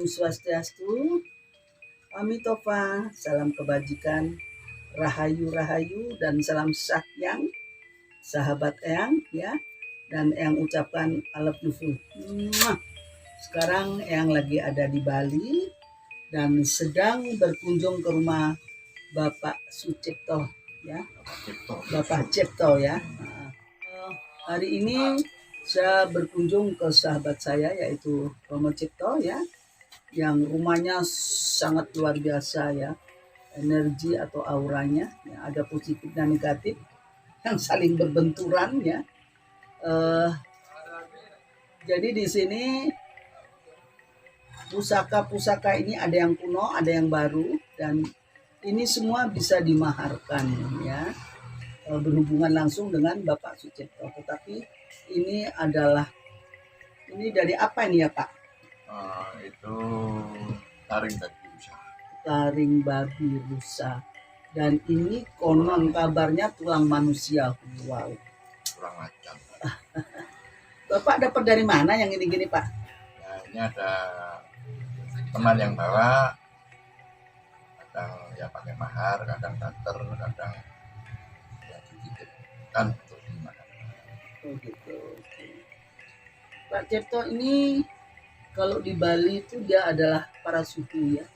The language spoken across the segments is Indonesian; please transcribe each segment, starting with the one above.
Om Swastiastu, Amitopa, salam kebajikan, rahayu-rahayu, dan salam sakyang, sahabat Eyang ya. Dan Eyang ucapkan I love you full. Sekarang Eyang lagi ada di Bali dan sedang berkunjung ke rumah Bapak Sucipto ya. Bapak Cipto ya. Hari ini saya berkunjung ke sahabat saya yaitu Romo Cipto ya, yang rumahnya sangat luar biasa ya, energi atau auranya ya, ada positif dan negatif yang saling berbenturan ya. Jadi di sini pusaka-pusaka ini ada yang kuno, ada yang baru, dan ini semua bisa dimaharkan ya, berhubungan langsung dengan Bapak Sucipto. Tetapi ini dari apa ini ya Pak? Itu taring babi rusa. Taring babi rusa. Dan ini konon kabarnya tulang manusia. Wow. Kurang ajar. Bapak dapat dari mana yang ini-gini Pak? Ya, ini ada teman yang bawa, kadang ya pakai mahar, kadang tater, kadang ya dititipkan untuk dimakan. Oh gitu. Pak Cipto ini kalau di Bali itu dia adalah para suhu ya.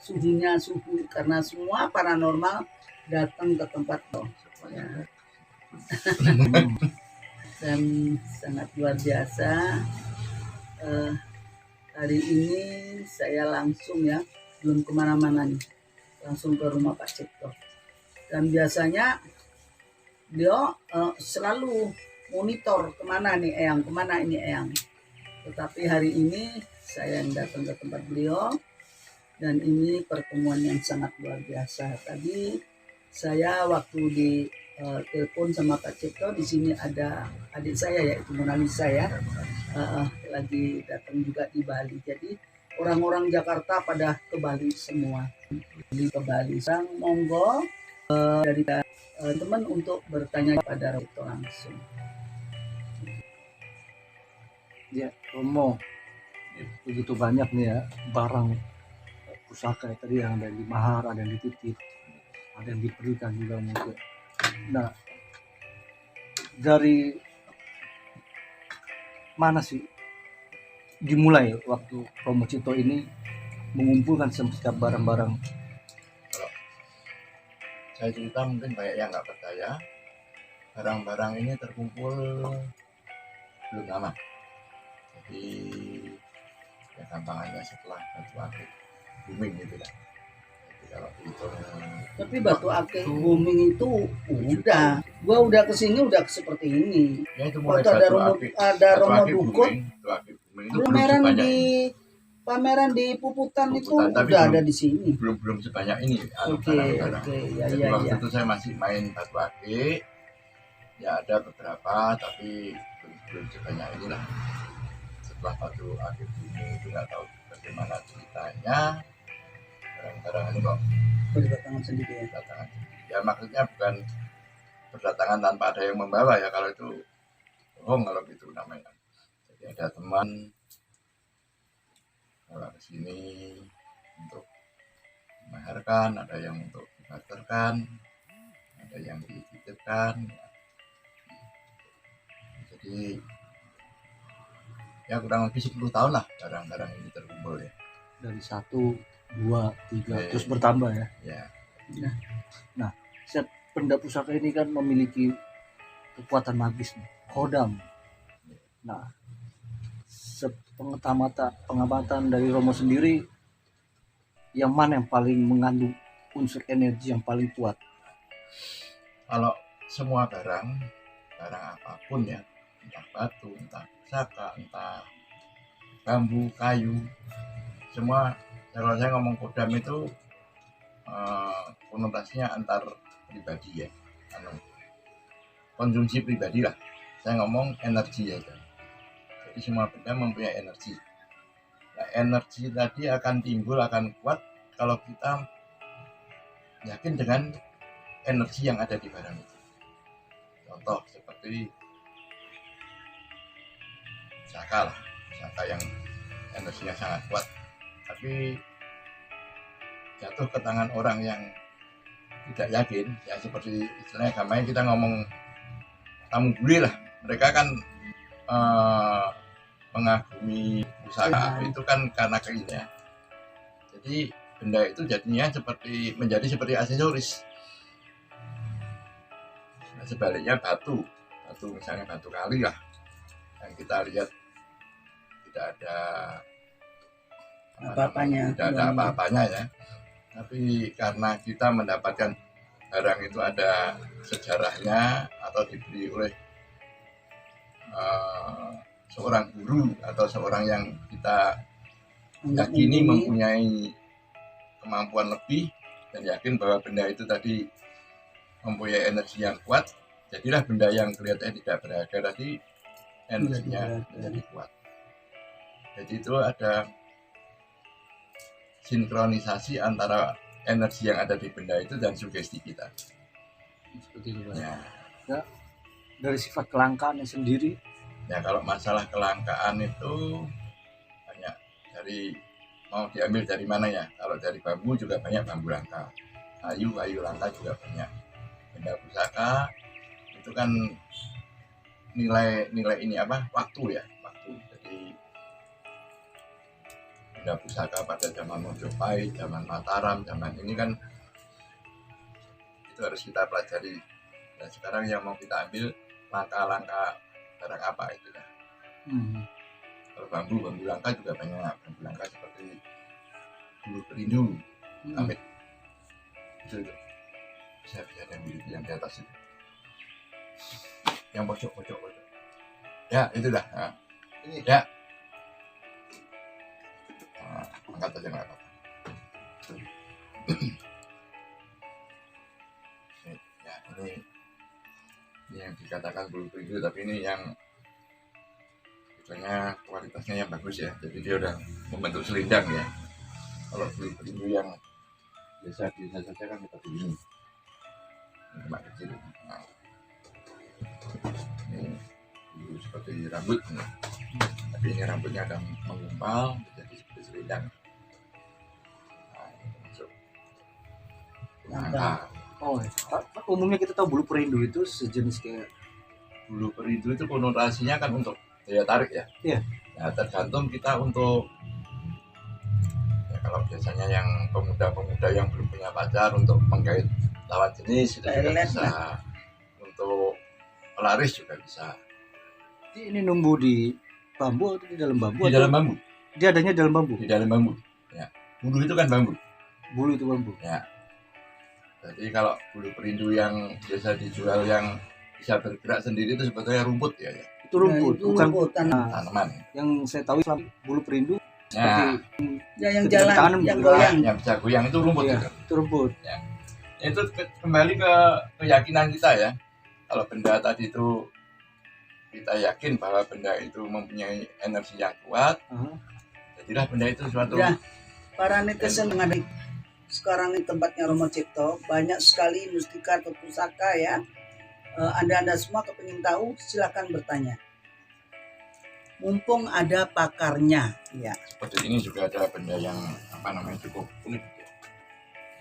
Suhunya suhu karena semua paranormal datang ke tempat toh. Ya. Dan sangat luar biasa. Hari ini saya langsung ya, belum kemana-mana nih, langsung ke rumah Pak Cipto. Dan biasanya dia selalu monitor kemana nih Eyang, kemana ini Eyang. Tetapi hari ini saya yang datang ke tempat beliau dan ini pertemuan yang sangat luar biasa. Tadi saya waktu di telepon sama Pak Cipto, di sini ada adik saya yaitu Mona Lisa ya, lagi datang juga di Bali. Jadi orang-orang Jakarta pada ke Bali semua. Ke Bali sang monggo dari teman untuk bertanya pada Romo langsung. Ya, Romo, begitu banyak nih ya barang pusaka tadi yang ada di mahar, ada yang dititip, ada yang diberikan juga mungkin. Nah, dari mana sih dimulai waktu Romo Cipto ini mengumpulkan setiap barang-barang? Kalau saya cerita mungkin banyak yang nggak percaya, barang-barang ini terkumpul belum lama. Jadi ya gampangannya setelah batu akik booming gitu lah. Jadi kalau dihitung, tapi batu akik booming itu udah, gua udah kesini udah seperti ini. ya itu mulai Waktu ada batu Romo akik Dukut, booming itu pameran belum di pameran di Puputan itu tapi udah belum, ada di sini. belum sebanyak ini. Oke, ya, Jadi ya, waktu ya. itu saya masih main batu akik, ya ada beberapa tapi belum sebanyak inilah. Setelah batu akik booming itu nggak tahu bagaimana ceritanya, barang-barang ini kok Berdatangan sendiri ya. berdatangan sendiri. Ya maksudnya bukan berdatangan tanpa ada yang membawa ya, kalau itu bohong kalau gitu namanya. Jadi ada teman bawa ke sini untuk dimaharkan, ada yang untuk dibarterkan, ada yang dititipkan. Jadi ya kurang lebih 10 tahun lah barang-barang ini terkumpul ya. Dari 1, 2, 3 terus bertambah ya. Ya. Nah, setiap benda pusaka ini kan memiliki kekuatan magis nih, kodam. Nah, pengamatan dari Romo sendiri, yang mana yang paling mengandung unsur energi yang paling kuat? Kalau semua barang apapun ya, entah batu, entah pusaka, entah bambu, kayu, semua, kalau saya ngomong kodam itu konotasinya antar pribadi ya, konsumsi pribadi lah. Saya ngomong energi ya. Jadi semua benda mempunyai energi. Nah, energi tadi akan timbul, akan kuat kalau kita yakin dengan energi yang ada di barang itu. Contoh seperti pusaka lah, pusaka yang energinya sangat kuat. tapi jatuh ke tangan orang yang tidak yakin, ya seperti istilahnya gampangnya kita ngomong tamu bule lah, mereka kan mengagumi pusaka itu kan karena keinginannya. Jadi benda itu jadinya menjadi seperti aksesoris. Nah, sebaliknya batu misalnya batu kali lah, yang kita lihat tidak ada apa-apanya ya. Tapi karena kita mendapatkan barang itu ada sejarahnya atau diberi oleh seorang guru atau seorang yang kita yakini mempunyai kemampuan lebih dan yakin bahwa benda itu tadi mempunyai energi yang kuat, jadilah benda yang kelihatannya tidak berharga tadi energinya menjadi kuat. Jadi itu ada sinkronisasi antara energi yang ada di benda itu dan sugesti kita. Seperti itu, Pak. Ya. Ya, dari sifat kelangkaannya sendiri. Ya, kalau masalah kelangkaan itu banyak, mau diambil dari mana ya? Kalau dari bambu juga banyak bambu langka, kayu langka juga banyak. Benda pusaka itu kan nilai ini waktu ya, waktu. Jadi benda pusaka pada zaman Mojopahit, zaman Mataram, zaman ini kan itu harus kita pelajari. Dan sekarang yang mau kita ambil langkah-langkah barang apa itu ya. Kalau bambu langka juga banyak, bambu langka seperti bulu perindu, amit itu bisa yang di atas itu, yang pojok ya itu dah. Nah, ini ya angkat aja nggak apa-apa. Ya, ini yang dikatakan bulu perindu, tapi ini yang biasanya kualitasnya yang bagus ya, jadi dia udah membentuk selendang ya. Kalau bulu perindu yang biasa saja kan seperti ini cuma kecil. Nah, ini bulu seperti rambut nih. Tapi ini rambutnya akan menggumpal menjadi seperti selendang. Nah, ini masuk langka. Oh, umumnya kita tahu bulu perindu itu sejenis kayak Bulu perindu itu konotasinya kan untuk daya tarik ya. Iya. Nah, tergantung kita untuk ya, kalau biasanya yang pemuda yang belum punya pacar untuk menggait lawan jenis itu juga bisa. Untuk pelaris juga bisa. Ini numbuh di bambu atau di dalam bambu? Di dalam bambu. Dia adanya dalam bambu. Di dalam bambu. Ya. Bulu itu kan bambu. Bulu itu bambu. Ya. Jadi kalau bulu perindu yang biasa dijual yang bisa bergerak sendiri itu sebetulnya rumput ya. Itu rumput, itu bukan rumput, tanaman. Yang saya tahu bulu perindu Nah, ya yang ketika jalan, ditanam yang juga, goyang. yang bisa goyang itu rumput Iya, itu. itu rumput. Itu kembali ke keyakinan kita ya. Kalau benda tadi itu kita yakin bahwa benda itu mempunyai energi yang kuat, jadilah benda itu suatu. Ya, para netizen mengenai sekarang ini tempatnya Romo Cipto banyak sekali mustika atau pusaka ya. Anda semua kepingin tahu, silakan bertanya. Mumpung ada pakarnya, ya. Seperti ini juga ada benda yang cukup unik.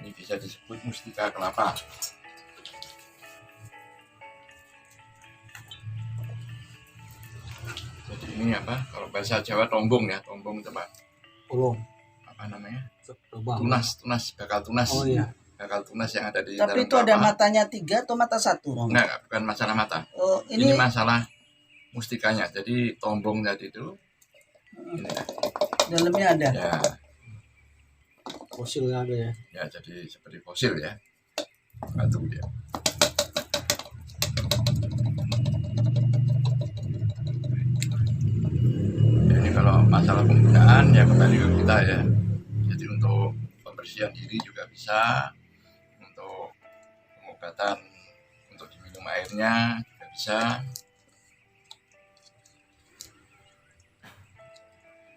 Ini bisa disebut mustika kelapa. Jadi ini kalau bahasa Jawa tombong ya, tombong itu Pak. Bolong. Tunas, bakal tunas. Oh iya. Bakal tunas yang ada di Tapi dalam itu ada kelapa. matanya 3 atau mata 1, Romo? Enggak, bukan masalah mata. Oh, Ini masalah mustikanya. Jadi tombong tadi itu ini dalamnya ada. ya. Fosilnya ada ya. Ya, jadi seperti fosil ya. Batu dia. Jadi kalau masalah penggunaan ya kembali ke kita ya. Jadi untuk pembersihan diri juga bisa, untuk pengobatan, untuk diminum airnya juga bisa.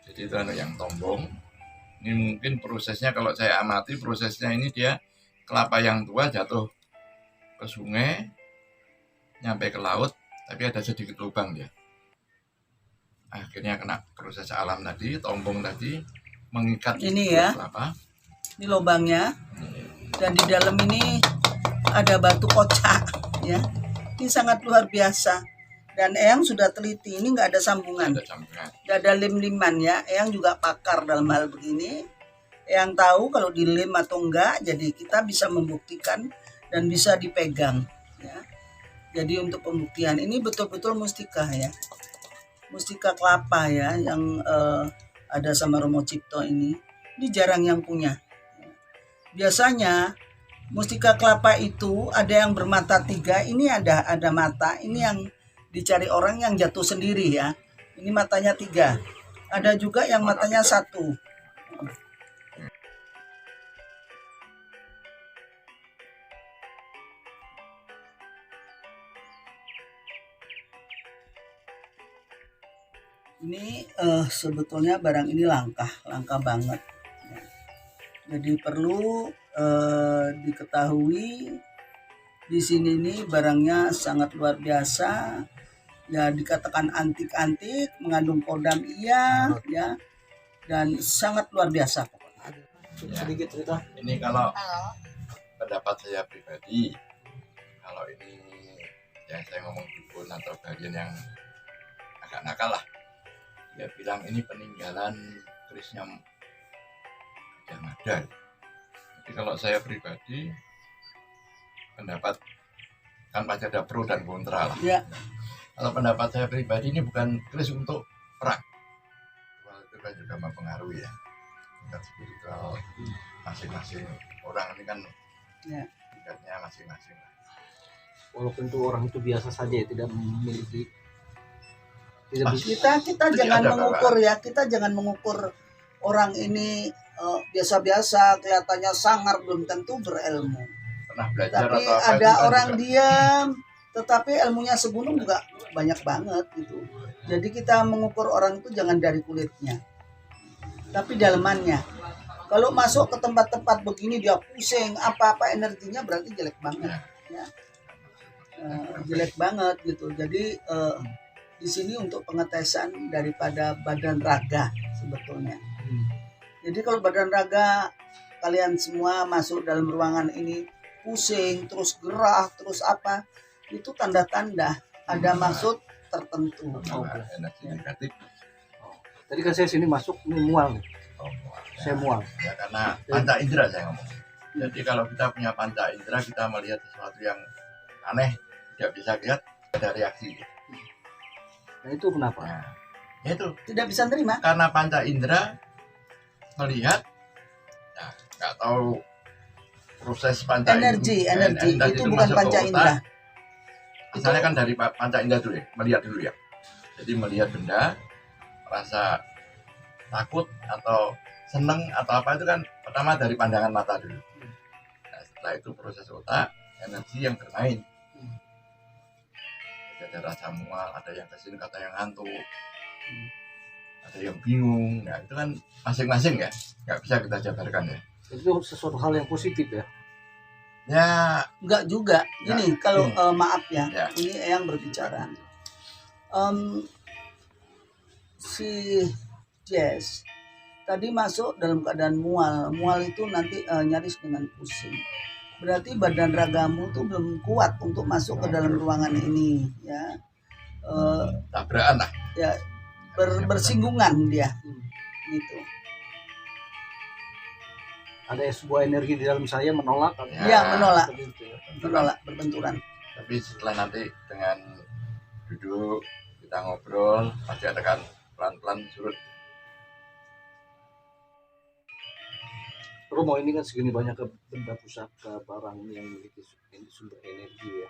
Jadi itu yang tombong. Ini mungkin prosesnya kalau saya amati prosesnya ini dia kelapa yang tua jatuh ke sungai, nyampe ke laut, tapi ada sedikit lubang dia. Akhirnya kena proses alam tadi, tombong tadi mengikat Ini kulit ya. kelapa. Ini lubangnya, Ini dan di dalam ini ada batu kocak ya. Ini sangat luar biasa. Dan Eyang sudah teliti, ini nggak ada sambungan, ada campuran. nggak ada lem-liman ya. Eyang juga pakar dalam hal begini. Eyang tahu kalau dilem atau enggak, jadi kita bisa membuktikan dan bisa dipegang ya. Jadi untuk pembuktian ini betul-betul mustika ya, mustika kelapa ya, yang ada sama Romo Cipto ini jarang yang punya. Biasanya mustika kelapa itu ada yang bermata 3, ini ada mata, ini yang dicari orang yang jatuh sendiri ya. Ini matanya 3. Ada juga yang matanya 1. Ini sebetulnya barang ini langka banget. Jadi perlu diketahui di sini nih barangnya sangat luar biasa. Ya dikatakan antik-antik, mengandung kodam iya ya, dan sangat luar biasa. Sedikit cerita. Ini kalau pendapat saya pribadi, kalau ini yang saya ngomong dukun atau bagian yang agak nakal lah, dia bilang ini peninggalan kerisnya Gajah Mada. Jadi kalau saya pribadi pendapat kan pasti ada pro dan kontra lah. Ya. Kalau pendapat saya pribadi ini bukan keris untuk perang. Well, itu kan juga mempengaruhi ya tingkat spiritual masing-masing orang, ini kan Ya. tingkatnya masing-masing. Walaupun itu orang itu biasa saja ya, tidak memiliki, tidak bisa. Kita Itu jangan ada, mengukur ya, kita jangan mengukur orang ini biasa-biasa kelihatannya sangar, belum tentu berilmu. Pernah belajar Tapi atau apa ada itu kan orang juga. diam tetapi ilmunya segunung juga banyak banget gitu. Jadi kita mengukur orang itu jangan dari kulitnya, tapi dalemannya. Kalau masuk ke tempat-tempat begini dia pusing apa-apa energinya, berarti jelek banget ya. Jelek banget gitu. Jadi di sini untuk pengetesan daripada badan raga sebetulnya. Jadi kalau badan raga kalian semua masuk dalam ruangan ini pusing, terus gerah, terus apa, itu tanda-tanda ada maksud tertentu. Energi negatif. Tadi kan saya sini masuk ini mual nih. Saya mual. Ya karena panca indera saya ngomong. Jadi kalau kita punya panca indera, kita melihat sesuatu yang aneh, tidak bisa lihat, ada reaksi. Nah itu kenapa? Nah, itu Tidak bisa terima. karena panca indera melihat, nah, nggak tahu proses panca Energi itu bukan masuk ke panca otak. indera. Asalnya kan dari panca indera dulu ya, melihat dulu ya. Jadi melihat benda, rasa takut atau seneng atau apa itu kan pertama dari pandangan mata dulu. Nah, setelah itu proses otak, energi yang bermain. Jadi ada rasa mual, ada yang kesini kata yang ngantuk, ada yang bingung. Nah itu kan masing-masing ya, nggak bisa kita jabarkan ya. Itu sesuatu hal yang positif ya. Ya, Enggak juga. Gini, kalau maaf ya, Ya. ini Eyang berbicara. Si Jess tadi masuk dalam keadaan mual. Mual itu nanti nyaris dengan pusing. Berarti badan ragamu tuh belum kuat untuk masuk ke dalam ruangan ini, ya. tabrakan lah. Ya, bersinggungan dia, gitu. Ada sebuah energi di dalam saya menolak. Ya, menolak, Seperti itu ya. menolak, berbenturan. Tapi setelah nanti dengan duduk kita ngobrol, pasti ada kan pelan-pelan surut. Romo ini kan segini banyak benda pusaka barang yang memiliki sumber energi ya,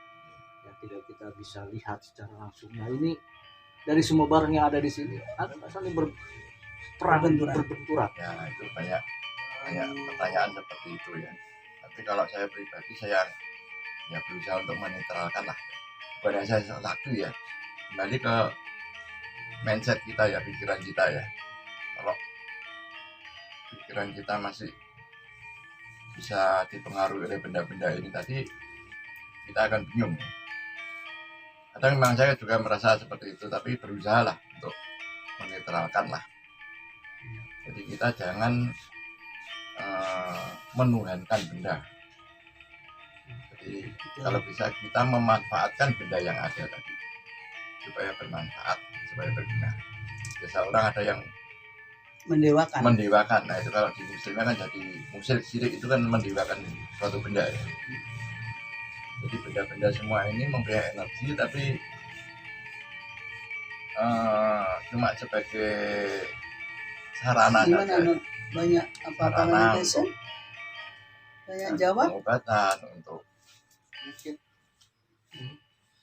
yang tidak kita bisa lihat secara langsung. Nah ini dari semua barang yang ada di sini ada saling berbenturan. Ya itu banyak pertanyaan seperti itu ya. Tapi kalau saya pribadi, saya ya berusaha untuk menetralkan lah. Bukan saya satu ya, kembali ke mindset kita ya, pikiran kita ya. Kalau pikiran kita masih bisa dipengaruhi oleh benda-benda ini tadi, kita akan bingung. Kadang memang saya juga merasa seperti itu, tapi berusaha lah untuk menetralkan lah. Jadi kita jangan menuhankan benda. Jadi kalau bisa kita memanfaatkan benda yang ada tadi supaya bermanfaat, supaya berguna. Biasa orang ada yang mendewakan. Nah itu kalau di muslimnya kan jadi musyrik, syirik itu kan mendewakan suatu benda ya. Jadi benda-benda semua ini mempunyai energi, tapi cuma sebagai sarana Gimana saja. Nur? Banyak apa Sarana passion? Banyak jawab. Pengobatan, untuk Mungkin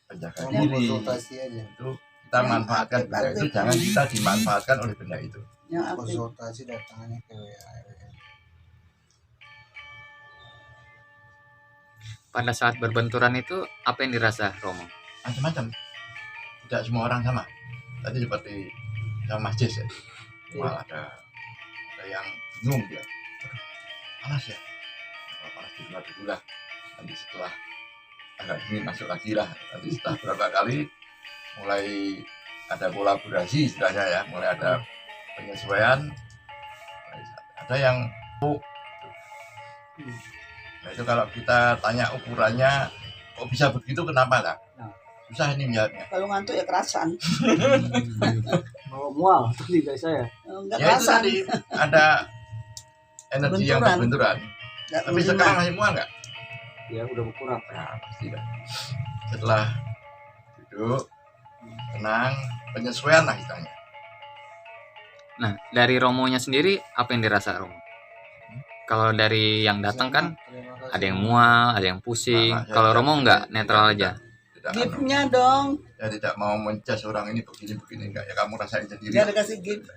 penjaga Ya. diri. konsultasi aja. Itu kita Yang manfaatkan benda itu, aktif-aktif. jangan kita dimanfaatkan oleh benda itu. Yang aktif. Konsultasi datangnya ke WA. Pada saat berbenturan itu apa yang dirasa Romo? Macam-macam, tidak semua orang sama. Tadi seperti sama masjid ya, malah ada yang bingung dia, "Aduh, panas ya." Kalau panas di luar dulu lah, nanti setelah agak dingin masuk lagi lah. Nanti setelah berapa kali mulai ada kolaborasi istilahnya ya, mulai ada penyesuaian. Ada yang nah itu kalau kita tanya ukurannya kok bisa begitu, kenapa lah? Nah. Susah ini menjawabnya. Kalau ngantuk ya kerasan. Mau mual tadi kayak saya. Enggak Ya itu kerasan. tadi ada energi yang Benturan. berbenturan. Enggak Tapi menerima. sekarang masih mual nggak? Ya udah berkurang. Nah, pasti lah. Setelah duduk, tenang, penyesuaian lah istilahnya. Nah, dari Romonya sendiri apa yang dirasa Romo? Kalau dari yang datang kan Terima kasih. ada yang mual, ada yang pusing. Nah, saya Kalau tidak- Romo enggak, tidak- netral tidak- aja. tidak- Gift-nya dong. Saya tidak mau menjudge orang ini begini enggak ya, kamu rasain sendiri. Dia ada kasih gift.